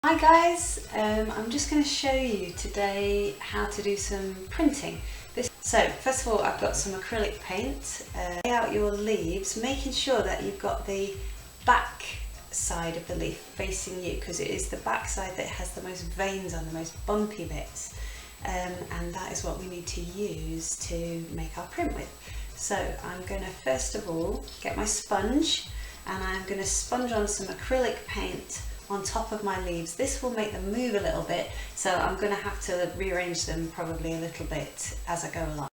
Hi guys, I'm just going to show you today how to do some printing. So first of all, I've got some acrylic paint. Lay out your leaves, making sure that you've got the back side of the leaf facing you, because it is the back side that has the most veins on, the most bumpy bits, and that is what we need to use to make our print with. So I'm going to first of all get my sponge, and I'm going to sponge on some acrylic paint on top of my leaves. This will make them move a little bit, so I'm going to have to rearrange them probably a little bit as I go along.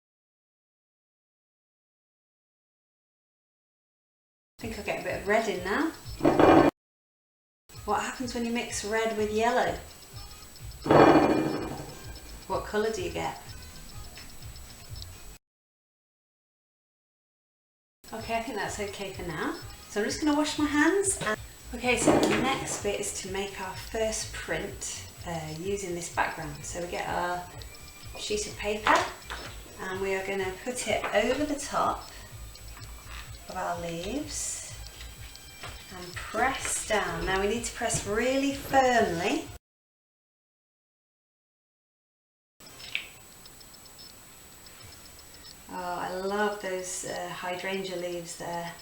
I think I'll get a bit of red in now. What happens when you mix red with yellow? What colour do you get? Okay, I think that's okay for now. So I'm just going to wash my hands. Okay, so the next bit is to make our first print using this background. So we get our sheet of paper and we are going to put it over the top of our leaves and press down. Now we need to press really firmly. Oh, I love those hydrangea leaves there.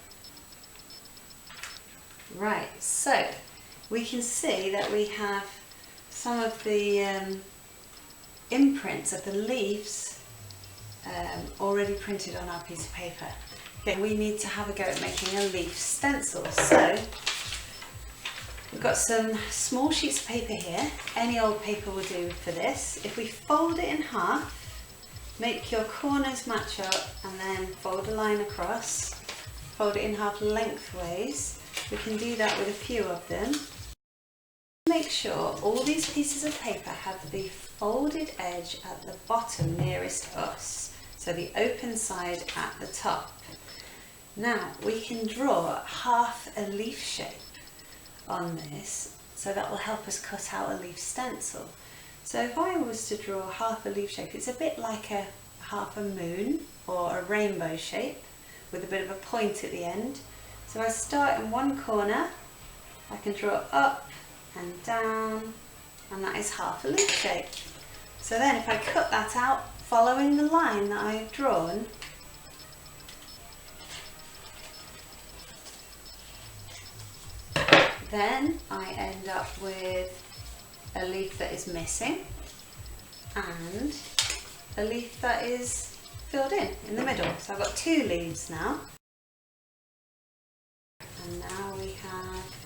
Right, so we can see that we have some of the imprints of the leaves already printed on our piece of paper. Okay, we need to have a go at making a leaf stencil. So we've got some small sheets of paper here. Any old paper will do for this. If we fold it in half, make your corners match up and then fold a line across, fold it in half lengthways. We can do that with a few of them. Make sure all these pieces of paper have the folded edge at the bottom nearest us, so the open side at the top. Now we can draw half a leaf shape on this, so that will help us cut out a leaf stencil. So if I was to draw half a leaf shape, it's a bit like a half a moon or a rainbow shape with a bit of a point at the end. So I start in one corner, I can draw up and down, and that is half a leaf shape. So then if I cut that out following the line that I've drawn, then I end up with a leaf that is missing and a leaf that is filled in the middle. So I've got two leaves now. And now we have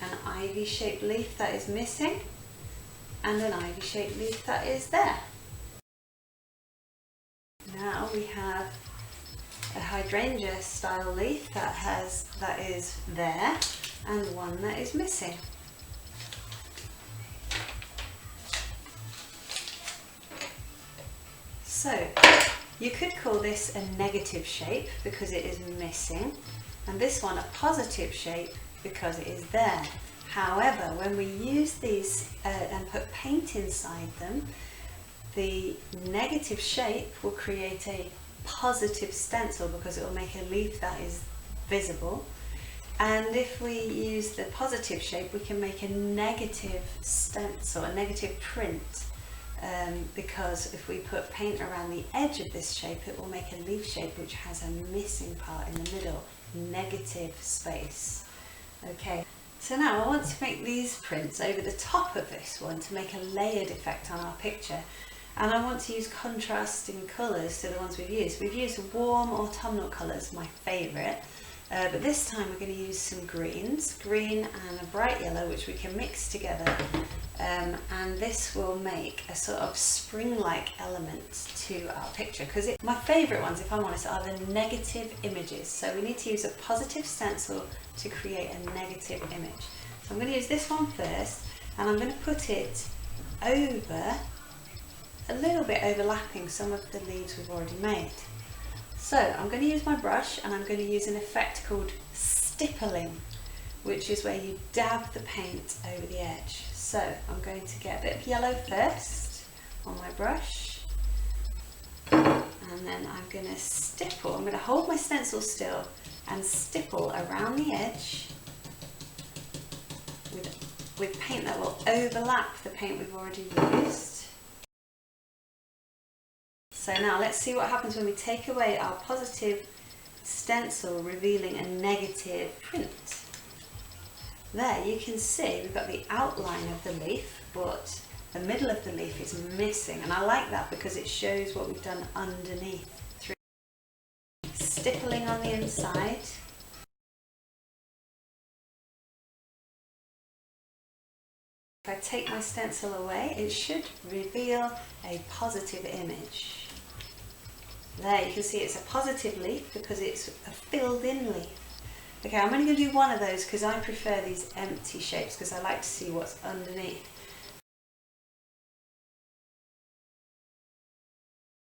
an ivy-shaped leaf that is missing and an ivy-shaped leaf that is there. Now we have a hydrangea style leaf that is there and one that is missing. So you could call this a negative shape because it is missing, and this one a positive shape because it is there. However, when we use these and put paint inside them, the negative shape will create a positive stencil because it will make a leaf that is visible. And if we use the positive shape, we can make a negative stencil, a negative print, because if we put paint around the edge of this shape, it will make a leaf shape which has a missing part in the middle, negative space. Okay, so now I want to make these prints over the top of this one to make a layered effect on our picture. And I want to use contrasting colours to the ones we've used. We've used warm autumnal colours, my favourite, but this time we're going to use some greens, green and a bright yellow, which we can mix together. And this will make a sort of spring-like element to our picture, because my favourite ones, if I'm honest, are the negative images. So we need to use a positive stencil to create a negative image. So I'm going to use this one first, and I'm going to put it over, a little bit overlapping some of the leaves we've already made. So I'm going to use my brush and I'm going to use an effect called stippling, which is where you dab the paint over the edge. So I'm going to get a bit of yellow first on my brush, and then I'm going to stipple. I'm going to hold my stencil still and stipple around the edge with with paint that will overlap the paint we've already used. So now let's see what happens when we take away our positive stencil revealing a negative print. There you can see we've got the outline of the leaf, but the middle of the leaf is missing, and I like that because it shows what we've done underneath. Through stippling on the inside. If I take my stencil away, it should reveal a positive image. There you can see it's a positive leaf because it's a filled in leaf. Okay, I'm only going to do one of those because I prefer these empty shapes because I like to see what's underneath.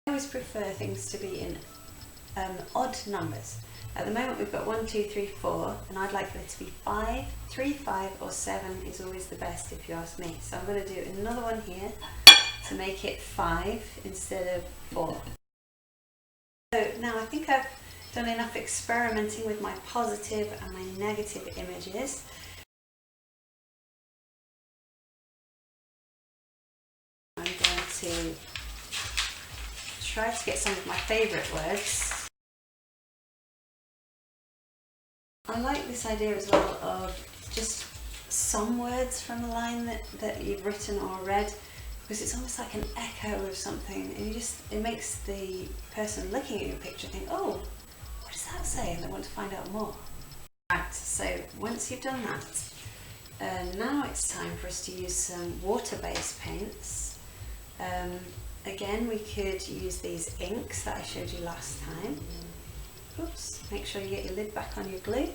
I always prefer things to be in odd numbers. At the moment we've got 1, 2, 3, 4, and I'd like there to be 5, 3, 5 or 7 is always the best if you ask me. So I'm going to do another one here to make it 5 instead of 4. So now I think I've done enough experimenting with my positive and my negative images. I'm going to try to get some of my favourite words. I like this idea as well of just some words from the line that you've written or read, because it's almost like an echo of something, and it makes the person looking at your picture think, oh, what does that say? And they want to find out more. Right, so once you've done that, now it's time for us to use some water-based paints. Again, we could use these inks that I showed you last time. Oops, make sure you get your lid back on your glue.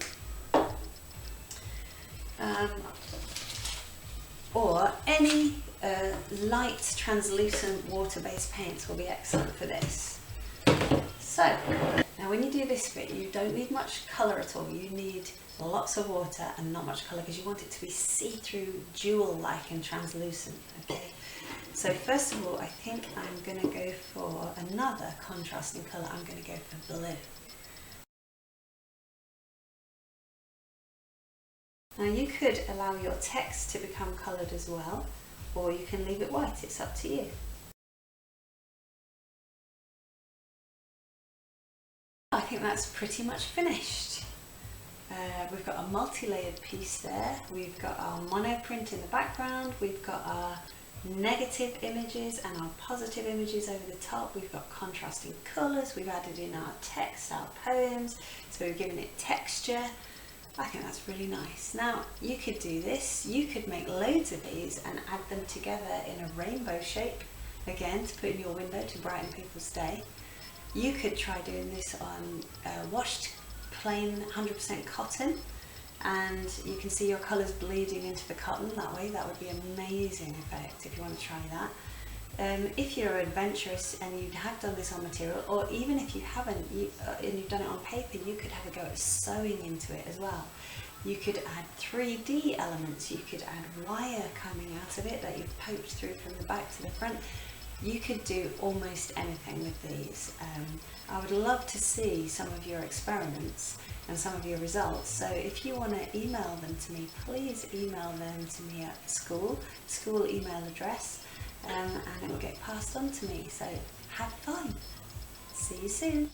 Or any light translucent water-based paints will be excellent for this. So, now when you do this bit, you don't need much colour at all. You need lots of water and not much colour because you want it to be see-through, jewel-like and translucent. Okay. So first of all, I think I'm going to go for another contrasting colour. I'm going to go for blue. Now you could allow your text to become coloured as well, or you can leave it white, it's up to you. I think that's pretty much finished. We've got a multi-layered piece there, we've got our monoprint in the background, we've got our negative images and our positive images over the top, we've got contrasting colours, we've added in our text, our poems, so we've given it texture. I think that's really nice. Now you could do this, you could make loads of these and add them together in a rainbow shape, again to put in your window to brighten people's day. You could try doing this on washed plain 100% cotton, and you can see your colours bleeding into the cotton that way. That would be an amazing effect if you want to try that. If you're adventurous and you have done this on material, or even if you haven't and you've done it on paper, you could have a go at sewing into it as well. You could add 3D elements, you could add wire coming out of it that you've poked through from the back to the front. You could do almost anything with these. I would love to see some of your experiments and some of your results. So if you want to email them to me, please email them to me at school email address, and it will get passed on to me. So have fun. See you soon.